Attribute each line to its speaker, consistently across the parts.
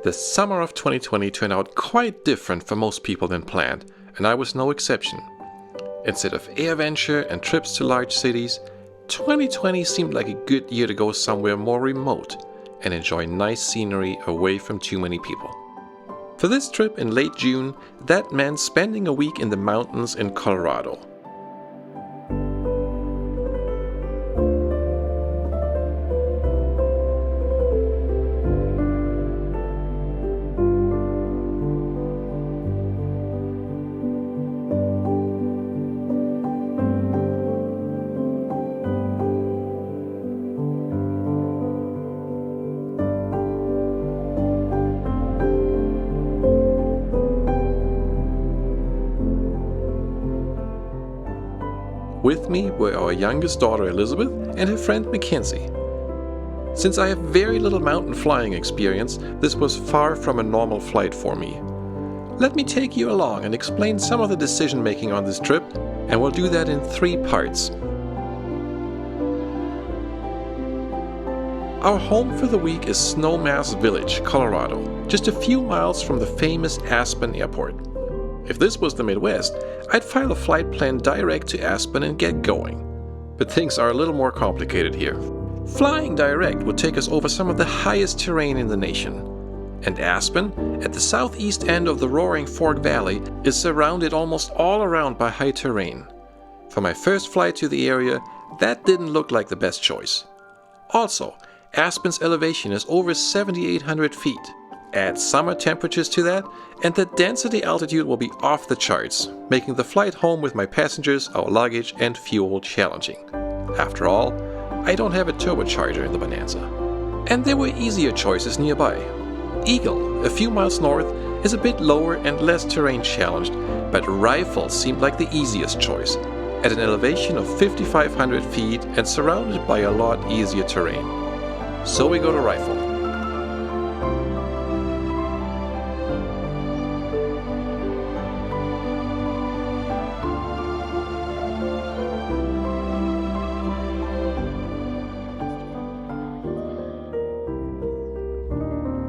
Speaker 1: The summer of 2020 turned out quite different for most people than planned, and I was no exception. Instead of airventure and trips to large cities, 2020 seemed like a good year to go somewhere more remote and enjoy nice scenery away from too many people. For this trip in late June, that meant spending a week in the mountains in Colorado. With me were our youngest daughter Elizabeth and her friend Mackenzie. Since I have very little mountain flying experience, this was far from a normal flight for me. Let me take you along and explain some of the decision making on this trip, and we'll do that in 3 parts. Our home for the week is Snowmass Village, Colorado, just a few miles from the famous Aspen airport. If this was the Midwest, I'd file a flight plan direct to Aspen and get going. But things are a little more complicated here. Flying direct would take us over some of the highest terrain in the nation. And Aspen, at the southeast end of the Roaring Fork Valley, is surrounded almost all around by high terrain. For my first flight to the area, that didn't look like the best choice. Also, Aspen's elevation is over 7,800 feet. Add summer temperatures to that, and the density altitude will be off the charts, making the flight home with my passengers, our luggage, and fuel challenging. After all, I don't have a turbocharger in the Bonanza. And there were easier choices nearby. Eagle, a few miles north, is a bit lower and less terrain challenged, but Rifle seemed like the easiest choice, at an elevation of 5,500 feet and surrounded by a lot easier terrain. So we go to Rifle.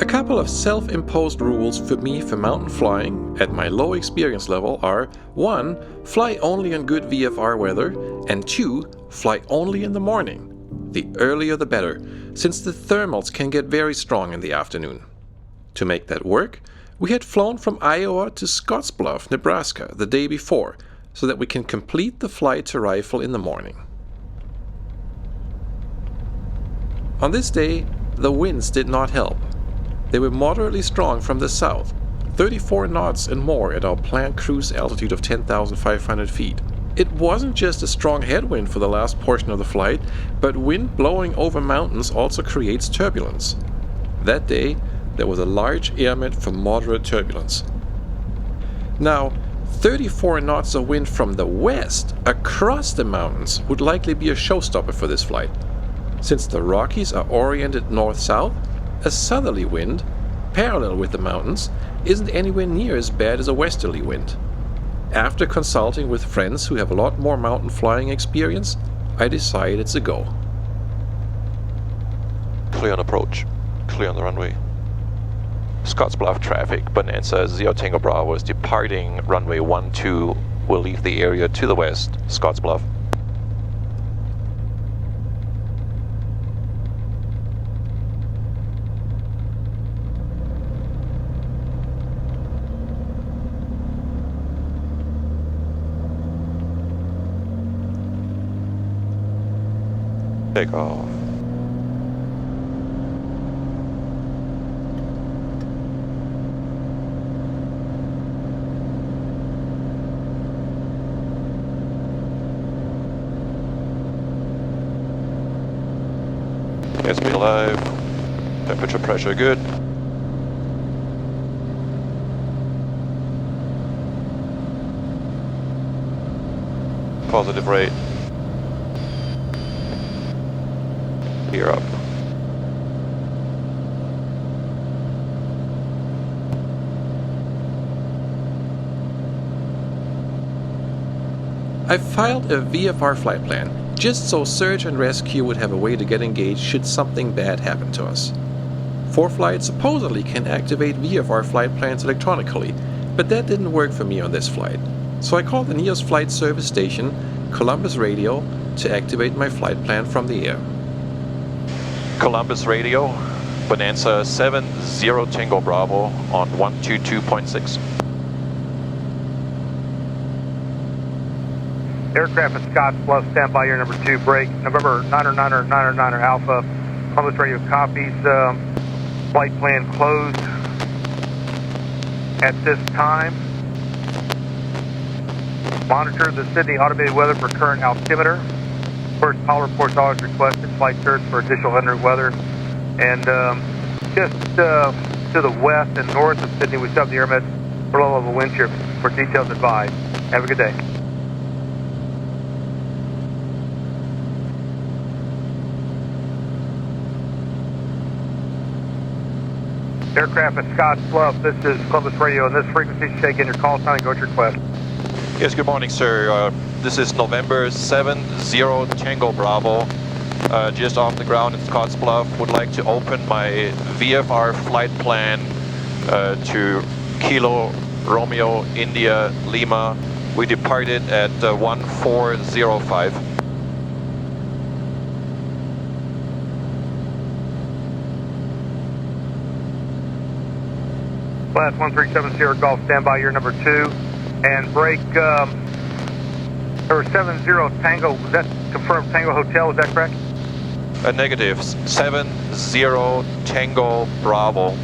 Speaker 1: A couple of self-imposed rules for me for mountain flying at my low experience level are 1. Fly only in good VFR weather, and 2. Fly only in the morning. The earlier the better, since the thermals can get very strong in the afternoon. To make that work, we had flown from Iowa to Scottsbluff, Nebraska the day before, so that we can complete the flight to Rifle in the morning. On this day, the winds did not help. They were moderately strong from the south, 34 knots and more at our planned cruise altitude of 10,500 feet. It wasn't just a strong headwind for the last portion of the flight, but wind blowing over mountains also creates turbulence. That day, there was a large air mid for moderate turbulence. Now, 34 knots of wind from the west across the mountains would likely be a showstopper for this flight. Since the Rockies are oriented north-south, a southerly wind, parallel with the mountains, isn't anywhere near as bad as a westerly wind. After consulting with friends who have a lot more mountain flying experience, I decided it's a go.
Speaker 2: Clear on approach. Clear on the runway. Scottsbluff traffic. Bonanza 0 Tango Bravo is departing runway 12. Will leave the area to the west. Scottsbluff. Take off. Airspeed alive. Temperature pressure good. Positive rate. Gear up.
Speaker 1: I filed a VFR flight plan, just so search and rescue would have a way to get engaged should something bad happen to us. FlightAware supposedly can activate VFR flight plans electronically, but that didn't work for me on this flight. So I called the nearest flight service station, Columbus Radio, to activate my flight plan from the air.
Speaker 2: Columbus Radio, Bonanza 70 Tango Bravo on 122.6.
Speaker 3: Aircraft at Scottsbluff, stand by, your number 2, break. November 9er Alpha, Columbus Radio copies, flight plan closed at this time. Monitor the Sydney automated weather for current altimeter. First power reports always requested, flight search for additional underneath weather. And just to the west and north of Sydney, we still have the airmet for low level wind shear. For details advised. Have a good day. Aircraft at Scottsbluff, this is Columbus Radio, and this frequency, shake in your call sign and go to your request.
Speaker 2: Yes, good morning, sir. This is November 70 Tango Bravo. Just off the ground in Scottsbluff. Would like to open my VFR flight plan to Kilo Romeo India Lima. We departed at 1405.
Speaker 3: Class 1370 Golf, stand by, your number 2. And break, or 70 Tango, was that confirmed Tango Hotel, is that correct?
Speaker 2: Negative, 70 Tango Bravo.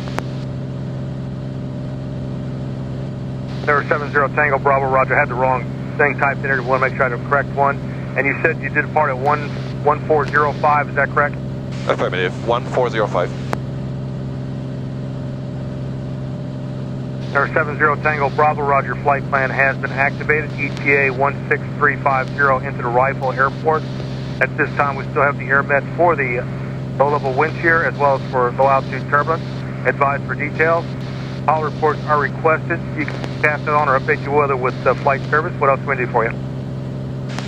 Speaker 3: There were 70 Tango Bravo, roger. I had the wrong thing typed in here. I want to make sure I had the correct one. And you said you did depart at 1405, is that correct?
Speaker 2: Affirmative, 1405.
Speaker 3: There were 70 Tango Bravo, roger. Flight plan has been activated. ETA 16350 into the Rifle Airport. At this time, we still have the airmet for the low-level wind shear as well as for low-altitude turbulence. Advised for details. All reports are requested. You can pass it on or update your weather with flight service. What else can we do for you?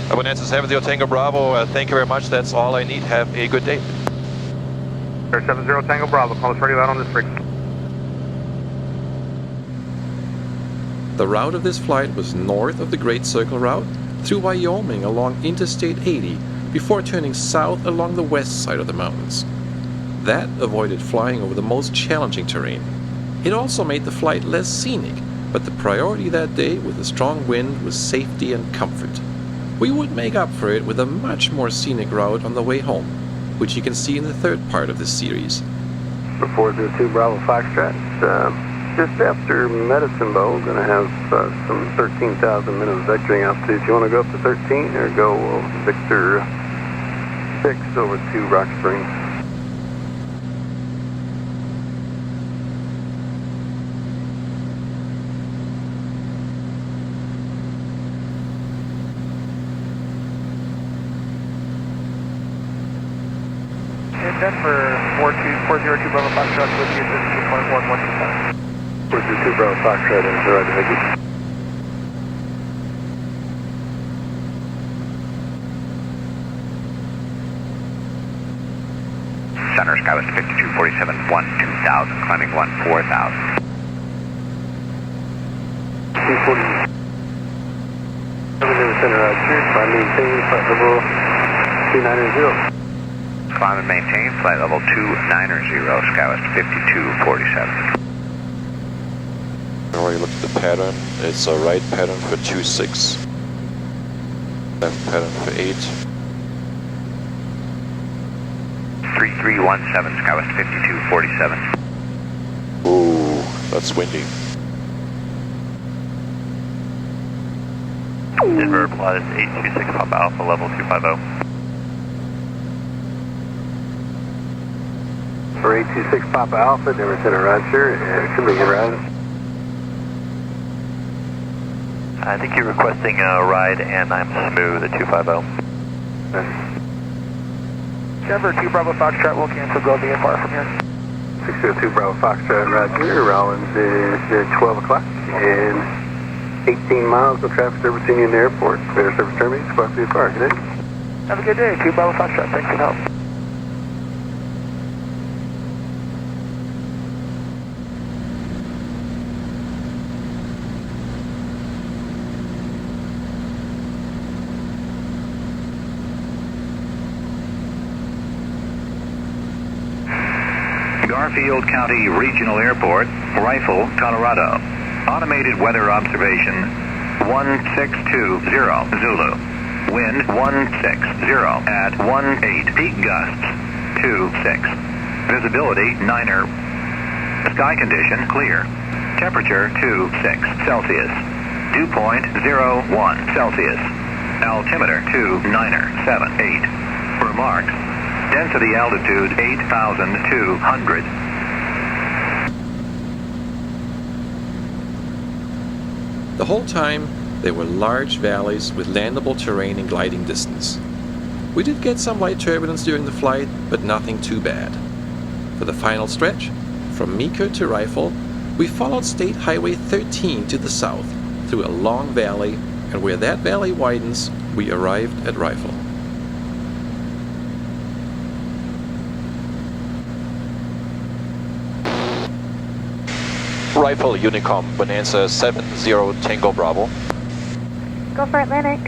Speaker 2: Bonanza 70 Tango Bravo, thank you very much. That's all I need. Have a good day.
Speaker 3: There's 70 Tango Bravo. Columbus Radio out on this frequency.
Speaker 1: The route of this flight was north of the Great Circle Route, through Wyoming along Interstate 80, before turning south along the west side of the mountains. That avoided flying over the most challenging terrain. It also made the flight less scenic, but the priority that day with a strong wind was safety and comfort. We would make up for it with a much more scenic route on the way home, which you can see in the third part of this series.
Speaker 4: 402 Bravo Foxtrot, just after Medicine Bow, going to have some 13,000 minutes vectoring altitude. You want to go up to 13 or go Victor 6 over to Rock Springs?
Speaker 3: Denver 402 Bravo Foxtrot with you at 2.1127.
Speaker 4: 402 Bravo Foxtrot, and roger, thank you.
Speaker 5: Center Skywest 5247, 2000, climbing 4000.
Speaker 4: 240. Center, roger, climb maintain, flight level 290.
Speaker 5: Climb and maintain, flight level 290, Skywest 5247.
Speaker 2: Already looked at the pattern. It's a right pattern for 26, left pattern for 8.
Speaker 5: 3317, Skywest 5247.
Speaker 2: Ooh, that's windy.
Speaker 5: Denver, Pilatus 826, Papa Alpha, level 250.
Speaker 4: For 826 Papa Alpha, Denver Center, roger, and Committee ride.
Speaker 5: I think you're requesting a ride, and I'm smooth at 250.
Speaker 3: Denver 2 Bravo Foxtrot will cancel, go VFR from here.
Speaker 4: 602 Bravo Foxtrot, roger. Rollins is 12 o'clock and 18 miles of traffic service Union Airport. Clear service terminates, squawk VFR. Good day.
Speaker 3: Have a good day, 2 Bravo Foxtrot. Thanks for the help.
Speaker 5: Garfield County Regional Airport, Rifle, Colorado. Automated weather observation 1620 Zulu. Wind 160 at 18. Peak gusts 26. Visibility 9er. Sky condition clear. Temperature 26 Celsius. Dew point 01 Celsius. Altimeter 29er 78. Remarks. Density altitude 8,200.
Speaker 1: The whole time, there were large valleys with landable terrain in gliding distance. We did get some light turbulence during the flight, but nothing too bad. For the final stretch, from Meeker to Rifle, we followed State Highway 13 to the south through a long valley, and where that valley widens, we arrived at Rifle.
Speaker 2: Rifle Unicom Bonanza 70 Tango Bravo.
Speaker 6: Go for Atlantic.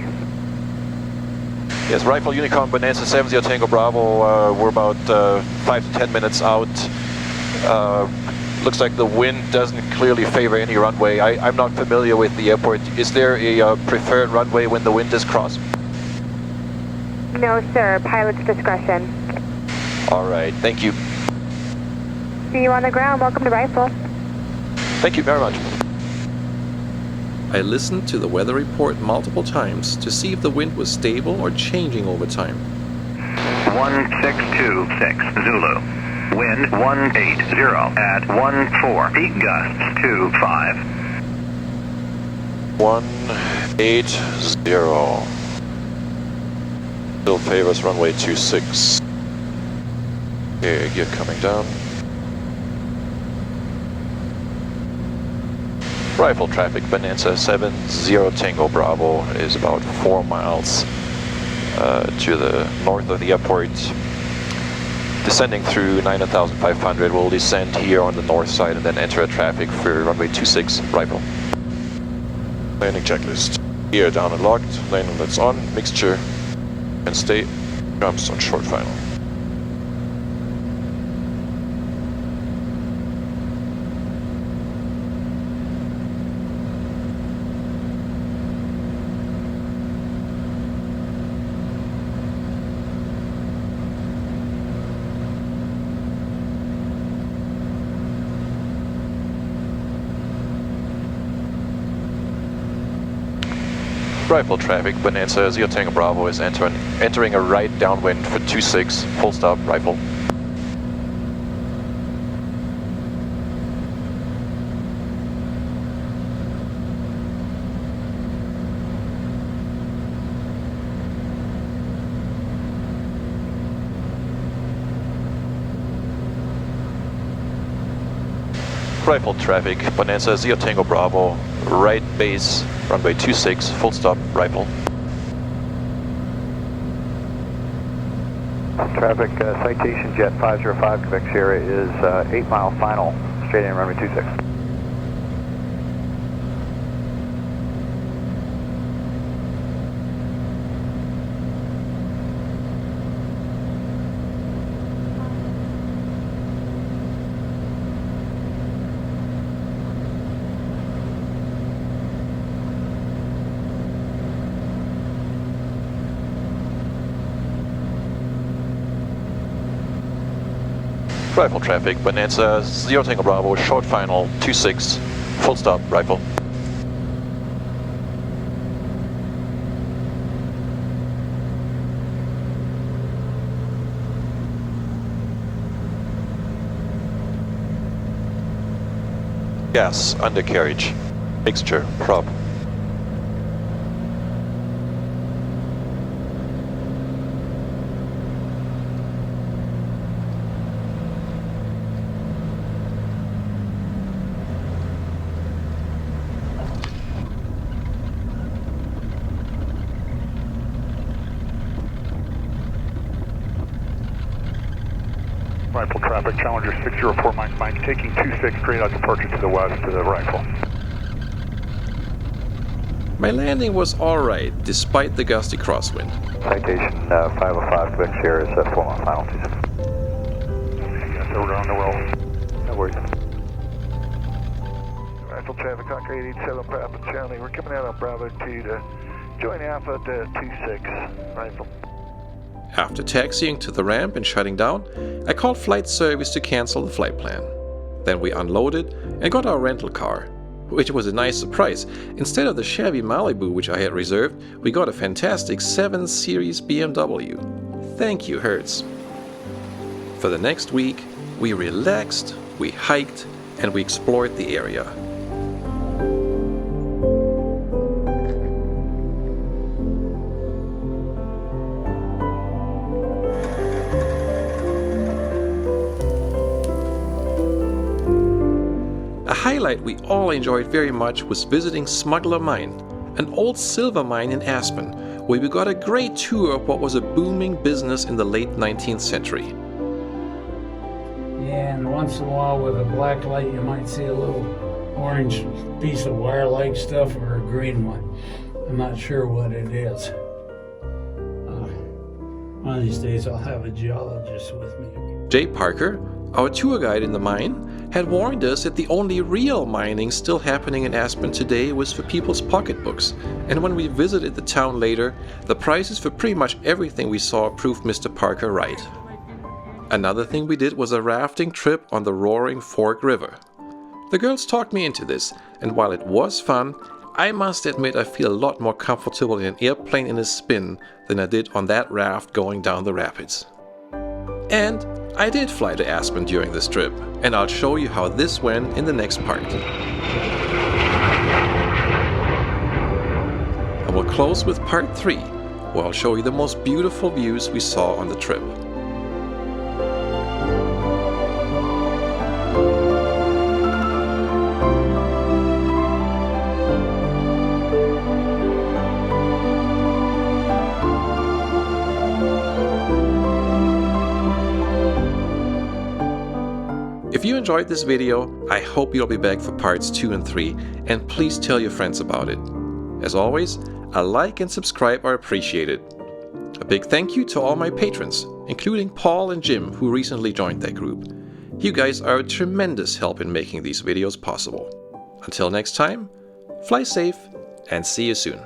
Speaker 2: Yes, Rifle Unicom Bonanza 70 Tango Bravo. We're about 5 to 10 minutes out. Looks like the wind doesn't clearly favor any runway. I'm not familiar with the airport. Is there a preferred runway when the wind is crossed?
Speaker 6: No, sir. Pilot's discretion.
Speaker 2: All right, thank you.
Speaker 6: See you on the ground. Welcome to Rifle.
Speaker 2: Thank you very much.
Speaker 1: I listened to the weather report multiple times to see if the wind was stable or changing over time.
Speaker 5: 1626 Zulu. Wind 180 at 14. Peak gusts 25.
Speaker 2: 180. Still favors runway 26. Okay, gear coming down. Rifle traffic, Bonanza 70 Tango Bravo is about 4 miles to the north of the airport. Descending through 9,500, we'll descend here on the north side and then enter a traffic for runway 26, Rifle. Landing checklist. Gear down and locked, landing lights on, mixture and state, jumps on short final. Rifle traffic, Bonanza 0 Tango Bravo is entering a right downwind for 26, full stop, Rifle. Rifle traffic, Bonanza 0 Tango Bravo, right base, runway 26, full stop, Rifle.
Speaker 7: Traffic, citation jet 505, Quebec Sierra is 8 mile final, straight in runway 26.
Speaker 2: Rifle traffic, Bonanza 0 Tango Bravo, short final, 26, full stop, Rifle. Gas, undercarriage, mixture, prop.
Speaker 3: Rifle traffic, Challenger 604 Mike, taking 26 straight out departure to the west to the Rifle.
Speaker 1: My landing was alright, despite the gusty crosswind.
Speaker 7: Citation 505, Quebec Sierra is 4 mile final, 26. so we're on the roll. No worries. Rifle traffic, Hawk 887 Papa Charlie. We're coming out on Bravo 2 to join Alpha at 26. Rifle.
Speaker 1: After taxiing to the ramp and shutting down, I called flight service to cancel the flight plan. Then we unloaded and got our rental car, which was a nice surprise. Instead of the Chevy Malibu which I had reserved, we got a fantastic 7 Series BMW. Thank you, Hertz. For the next week, we relaxed, we hiked, and we explored the area. A highlight we all enjoyed very much was visiting Smuggler Mine, an old silver mine in Aspen, where we got a great tour of what was a booming business in the late 19th century.
Speaker 8: Yeah, and once in a while with a black light you might see a little orange piece of wire-like stuff or a green one. I'm not sure what it is. One of these days I'll have a geologist with me.
Speaker 1: Jay Parker, our tour guide in the mine, had warned us that the only real mining still happening in Aspen today was for people's pocketbooks, and when we visited the town later, the prices for pretty much everything we saw proved Mr. Parker right. Another thing we did was a rafting trip on the Roaring Fork River. The girls talked me into this, and while it was fun, I must admit I feel a lot more comfortable in an airplane in a spin than I did on that raft going down the rapids. And I did fly to Aspen during this trip, and I'll show you how this went in the next part. I will close with part 3, where I'll show you the most beautiful views we saw on the trip. If you enjoyed this video, I hope you'll be back for parts 2 and 3, and please tell your friends about it. As always, a like and subscribe are appreciated. A big thank you to all my patrons, including Paul and Jim, who recently joined that group. You guys are a tremendous help in making these videos possible. Until next time, fly safe and see you soon.